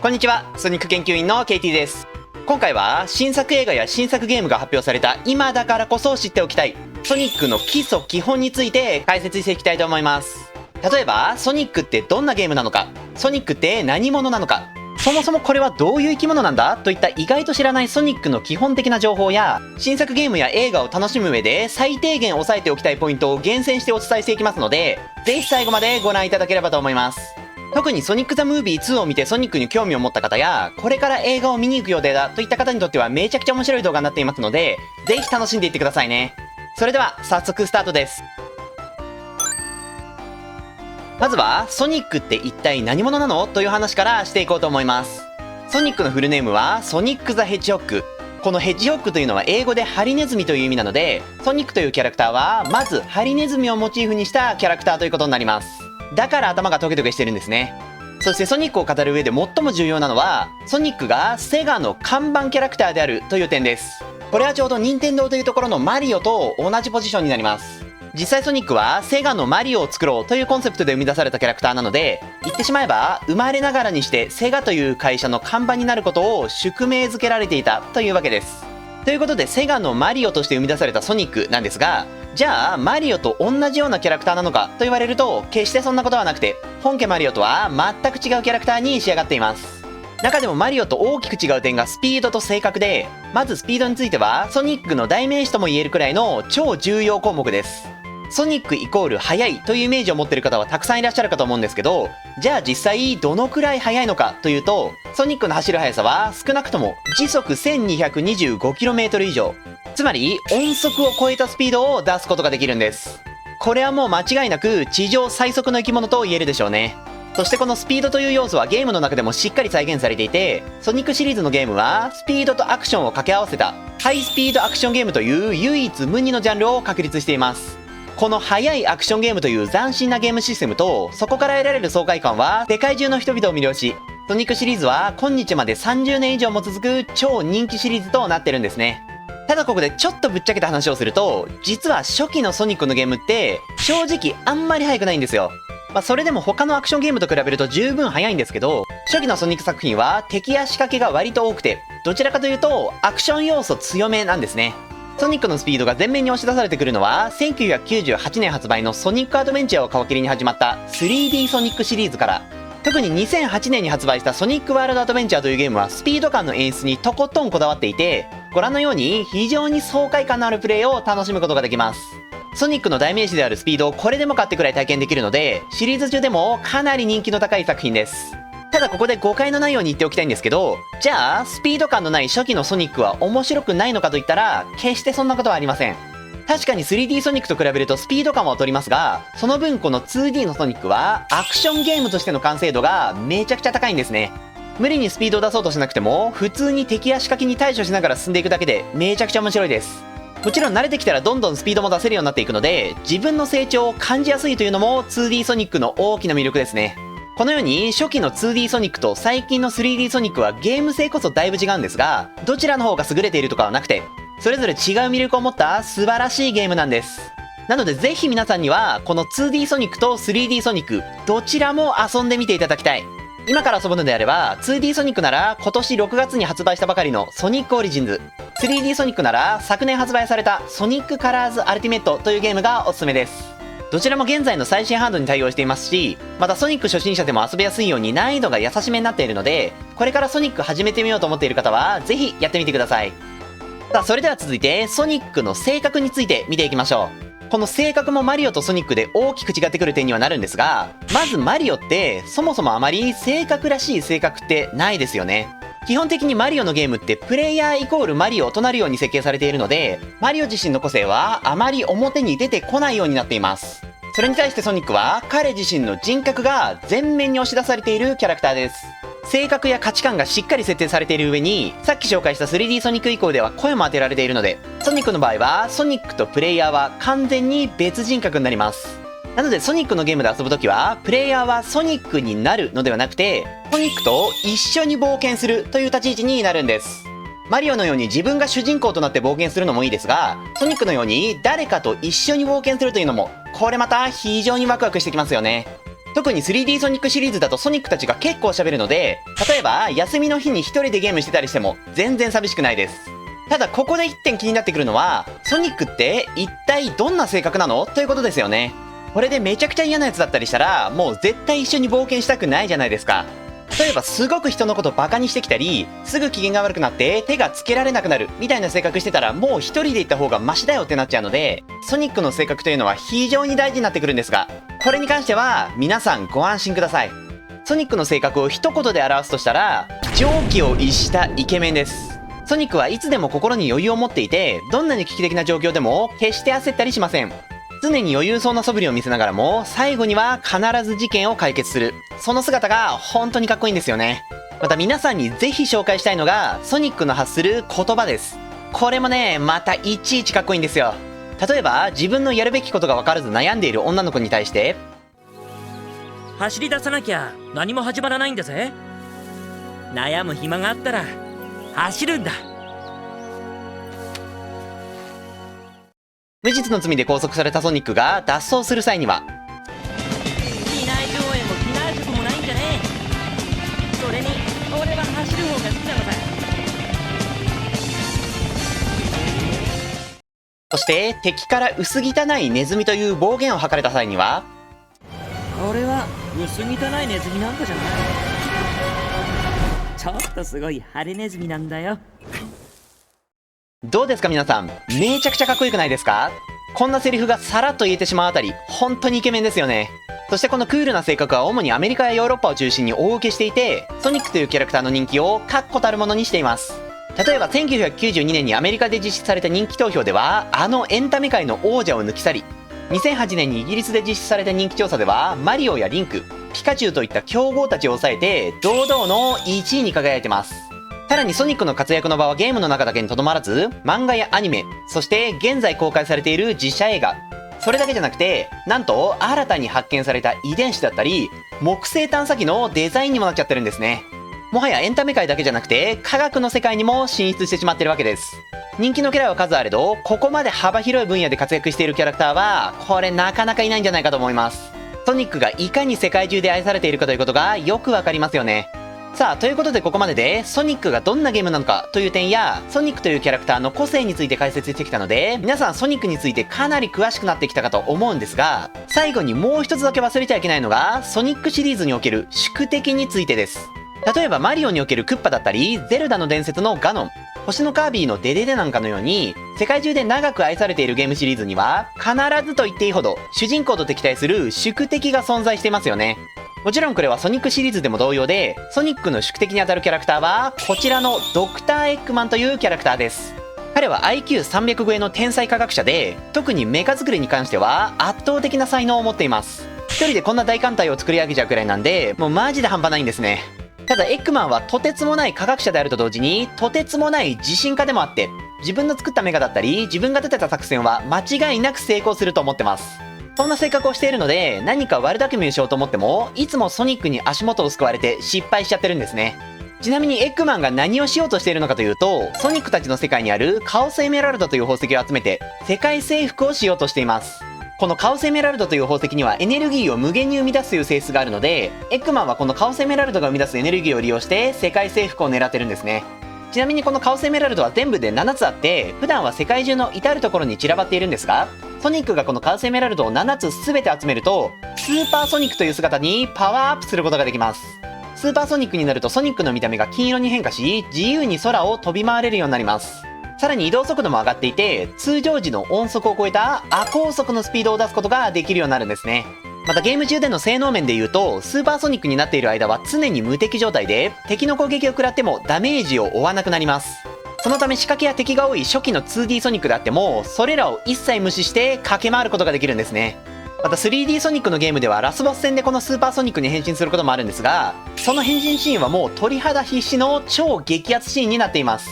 こんにちは、ソニック研究員の KT です。今回は新作映画や新作ゲームが発表された今だからこそ知っておきたいソニックの基礎基本について解説していきたいと思います。例えばソニックってどんなゲームなのか、ソニックって何者なのか、そもそもこれはどういう生き物なんだといった意外と知らないソニックの基本的な情報や新作ゲームや映画を楽しむ上で最低限押さえておきたいポイントを厳選してお伝えしていきますので、ぜひ最後までご覧いただければと思います。特にソニック・ザ・ムービー2を見てソニックに興味を持った方や、これから映画を見に行く予定だといった方にとってはめちゃくちゃ面白い動画になっていますので、ぜひ楽しんでいってくださいね。それでは早速スタートです。まずはソニックって一体何者なのという話からしていこうと思います。ソニックのフルネームはソニック・ザ・ヘッジホッグ。このヘッジホッグというのは英語でハリネズミという意味なので、ソニックというキャラクターはまずハリネズミをモチーフにしたキャラクターということになります。だから頭がトゲトゲしてるんですね。そしてソニックを語る上で最も重要なのは、ソニックがセガの看板キャラクターであるという点です。これはちょうど任天堂というところのマリオと同じポジションになります。実際ソニックはセガのマリオを作ろうというコンセプトで生み出されたキャラクターなので、言ってしまえば生まれながらにしてセガという会社の看板になることを宿命づけられていたというわけです。ということでセガのマリオとして生み出されたソニックなんですが、じゃあマリオと同じようなキャラクターなのかと言われると決してそんなことはなくて、本家マリオとは全く違うキャラクターに仕上がっています。中でもマリオと大きく違う点がスピードと性格で、まずスピードについてはソニックの代名詞とも言えるくらいの超重要項目です。ソニックイコール速いというイメージを持っている方はたくさんいらっしゃるかと思うんですけど、じゃあ実際どのくらい速いのかというと、ソニックの走る速さは少なくとも時速 1225km 以上、つまり音速を超えたスピードを出すことができるんです。これはもう間違いなく地上最速の生き物と言えるでしょうね。そしてこのスピードという要素はゲームの中でもしっかり再現されていて、ソニックシリーズのゲームはスピードとアクションを掛け合わせたハイスピードアクションゲームという唯一無二のジャンルを確立しています。この速いアクションゲームという斬新なゲームシステムと、そこから得られる爽快感は世界中の人々を魅了し、ソニックシリーズは今日まで30年以上も続く超人気シリーズとなってるんですね。ただここでちょっとぶっちゃけた話をすると、実は初期のソニックのゲームって正直あんまり速くないんですよ。それでも他のアクションゲームと比べると十分速いんですけど、初期のソニック作品は敵や仕掛けが割と多くて、どちらかというとアクション要素強めなんですね。ソニックのスピードが前面に押し出されてくるのは1998年発売のソニックアドベンチャーを皮切りに始まった 3D ソニックシリーズから、特に2008年に発売したソニックワールドアドベンチャーというゲームはスピード感の演出にとことんこだわっていて、ご覧のように非常に爽快感のあるプレイを楽しむことができます。ソニックの代名詞であるスピードをこれでもかってくらい体験できるので、シリーズ中でもかなり人気の高い作品です。ただここで誤解のないように言っておきたいんですけど、じゃあスピード感のない初期のソニックは面白くないのかといったら、決してそんなことはありません。確かに 3D ソニックと比べるとスピード感は劣りますが、その分この 2D のソニックはアクションゲームとしての完成度がめちゃくちゃ高いんですね。無理にスピードを出そうとしなくても、普通に敵や仕掛けに対処しながら進んでいくだけでめちゃくちゃ面白いです。もちろん慣れてきたらどんどんスピードも出せるようになっていくので、自分の成長を感じやすいというのも 2D ソニックの大きな魅力ですね。このように初期の 2D ソニックと最近の 3D ソニックはゲーム性こそだいぶ違うんですが、どちらの方が優れているとかはなくて、それぞれ違う魅力を持った素晴らしいゲームなんです。なのでぜひ皆さんにはこの 2D ソニックと 3D ソニックどちらも遊んでみていただきたい。今から遊ぶのであれば 2D ソニックなら今年6月に発売したばかりのソニックオリジンズ、 3D ソニックなら昨年発売されたソニックカラーズアルティメットというゲームがおすすめです。どちらも現在の最新ハードに対応していますし、またソニック初心者でも遊びやすいように難易度が優しめになっているので、これからソニック始めてみようと思っている方はぜひやってみてください。さあそれでは続いてソニックの性格について見ていきましょう。この性格もマリオとソニックで大きく違ってくる点にはなるんですが、まずマリオってそもそもあまり性格らしい性格ってないですよね。基本的にマリオのゲームってプレイヤーイコールマリオとなるように設計されているので、マリオ自身の個性はあまり表に出てこないようになっています。それに対してソニックは彼自身の人格が前面に押し出されているキャラクターです。性格や価値観がしっかり設定されている上に、さっき紹介した 3D ソニック以降では声も当てられているので、ソニックの場合はソニックとプレイヤーは完全に別人格になります。なのでソニックのゲームで遊ぶときはプレイヤーはソニックになるのではなくて、ソニックと一緒に冒険するという立ち位置になるんです。マリオのように自分が主人公となって冒険するのもいいですが、ソニックのように誰かと一緒に冒険するというのも、これまた非常にワクワクしてきますよね。特に 3D ソニックシリーズだとソニックたちが結構喋るので、例えば休みの日に一人でゲームしてたりしても全然寂しくないです。ただここで一点気になってくるのは、ソニックって一体どんな性格なのということですよね。これでめちゃくちゃ嫌なやつだったりしたら、もう絶対一緒に冒険したくないじゃないですか。例えばすごく人のことバカにしてきたり、すぐ機嫌が悪くなって手がつけられなくなるみたいな性格してたら、もう一人で行った方がマシだよってなっちゃうので、ソニックの性格というのは非常に大事になってくるんですが、これに関しては皆さんご安心ください。ソニックの性格を一言で表すとしたら、常軌を逸したイケメンです。ソニックはいつでも心に余裕を持っていて、どんなに危機的な状況でも決して焦ったりしません。常に余裕そうな素振りを見せながらも、最後には必ず事件を解決する。その姿が本当にかっこいいんですよね。また皆さんにぜひ紹介したいのが、ソニックの発する言葉です。これもね、またいちいちかっこいいんですよ。例えば、自分のやるべきことが分からず悩んでいる女の子に対して、走り出さなきゃ何も始まらないんだぜ。悩む暇があったら走るんだ。無実の罪で拘束されたソニックが脱走する際には、機内上映も機内食もないんじゃねえ。それに俺は走る方が好きなのさ。そして敵から薄汚いネズミという暴言を吐かれた際には、俺は薄汚いネズミなんかじゃない。ちょっとすごいハリネズミなんだよ。どうですか皆さん、めちゃくちゃかっこよくないですか？こんなセリフがさらっと言えてしまうあたり、本当にイケメンですよね。そしてこのクールな性格は主にアメリカやヨーロッパを中心に大受けしていて、ソニックというキャラクターの人気を確固たるものにしています。例えば1992年にアメリカで実施された人気投票では、あのエンタメ界の王者を抜き去り、2008年にイギリスで実施された人気調査では、マリオやリンク、ピカチュウといった強豪たちを抑えて、堂々の1位に輝いてます。さらにソニックの活躍の場はゲームの中だけにとどまらず、漫画やアニメ、そして現在公開されている実写映画、それだけじゃなくて、なんと新たに発見された遺伝子だったり、木星探査機のデザインにもなっちゃってるんですね。もはやエンタメ界だけじゃなくて、科学の世界にも進出してしまってるわけです。人気のキャラは数あれど、ここまで幅広い分野で活躍しているキャラクターは、これなかなかいないんじゃないかと思います。ソニックがいかに世界中で愛されているかということがよくわかりますよね。さあ、ということでここまでで、ソニックがどんなゲームなのかという点や、ソニックというキャラクターの個性について解説してきたので、皆さんソニックについてかなり詳しくなってきたかと思うんですが、最後にもう一つだけ忘れちゃいけないのが、ソニックシリーズにおける宿敵についてです。例えばマリオにおけるクッパだったり、ゼルダの伝説のガノン、星のカービィのデデデなんかのように、世界中で長く愛されているゲームシリーズには、必ずと言っていいほど、主人公と敵対する宿敵が存在していますよね。もちろんこれはソニックシリーズでも同様で、ソニックの宿敵にあたるキャラクターは、こちらのドクターエッグマンというキャラクターです。彼は IQ300 超えの天才科学者で、特にメカ作りに関しては圧倒的な才能を持っています。一人でこんな大艦隊を作り上げちゃうくらいなんで、もうマジで半端ないんですね。ただエッグマンはとてつもない科学者であると同時に、とてつもない自信家でもあって、自分の作ったメカだったり、自分が立てた作戦は間違いなく成功すると思ってます。そんな性格をしているので、何か悪巧みをしようと思っても、いつもソニックに足元をすくわれて失敗しちゃってるんですね。ちなみにエッグマンが何をしようとしているのかというと、ソニックたちの世界にあるカオスエメラルドという宝石を集めて、世界征服をしようとしています。このカオスエメラルドという宝石にはエネルギーを無限に生み出すという性質があるので、エッグマンはこのカオスエメラルドが生み出すエネルギーを利用して世界征服を狙ってるんですね。ちなみにこのカオスエメラルドは全部で7つあって、普段は世界中の至るところに散らばっているんですが、ソニックがこのカオスエメラルドを7つ全て集めると、スーパーソニックという姿にパワーアップすることができます。スーパーソニックになるとソニックの見た目が金色に変化し、自由に空を飛び回れるようになります。さらに移動速度も上がっていて、通常時の音速を超えた亜高速のスピードを出すことができるようになるんですね。またゲーム中での性能面で言うと、スーパーソニックになっている間は常に無敵状態で、敵の攻撃を食らってもダメージを負わなくなります。そのため仕掛けや敵が多い初期の 2D ソニックであっても、それらを一切無視して駆け回ることができるんですね。また 3D ソニックのゲームではラスボス戦でこのスーパーソニックに変身することもあるんですが、その変身シーンはもう鳥肌必至の超激アツシーンになっています。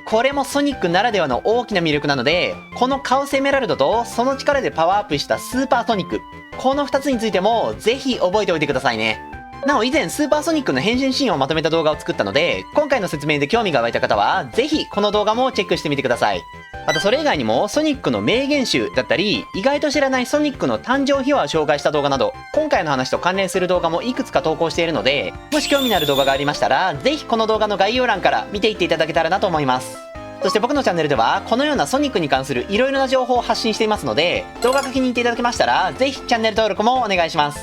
これもソニックならではの大きな魅力なので、このカオスエメラルドとその力でパワーアップしたスーパーソニック、この2つについてもぜひ覚えておいてくださいね。なお以前スーパーソニックの変身シーンをまとめた動画を作ったので、今回の説明で興味が湧いた方はぜひこの動画もチェックしてみてください。またそれ以外にもソニックの名言集だったり、意外と知らないソニックの誕生秘話を紹介した動画など、今回の話と関連する動画もいくつか投稿しているので、もし興味のある動画がありましたら、ぜひこの動画の概要欄から見ていっていただけたらなと思います。そして僕のチャンネルでは、このようなソニックに関する色々な情報を発信していますので、動画が気に入っていただけましたら、ぜひチャンネル登録もお願いします。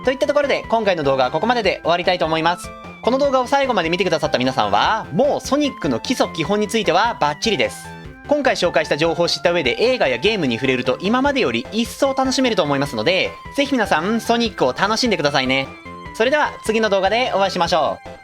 といったところで、今回の動画はここまでで終わりたいと思います。この動画を最後まで見てくださった皆さんは、もうソニックの基礎基本についてはバッチリです。今回紹介した情報を知った上で映画やゲームに触れると今までより一層楽しめると思いますので、ぜひ皆さんソニックを楽しんでくださいね。それでは次の動画でお会いしましょう。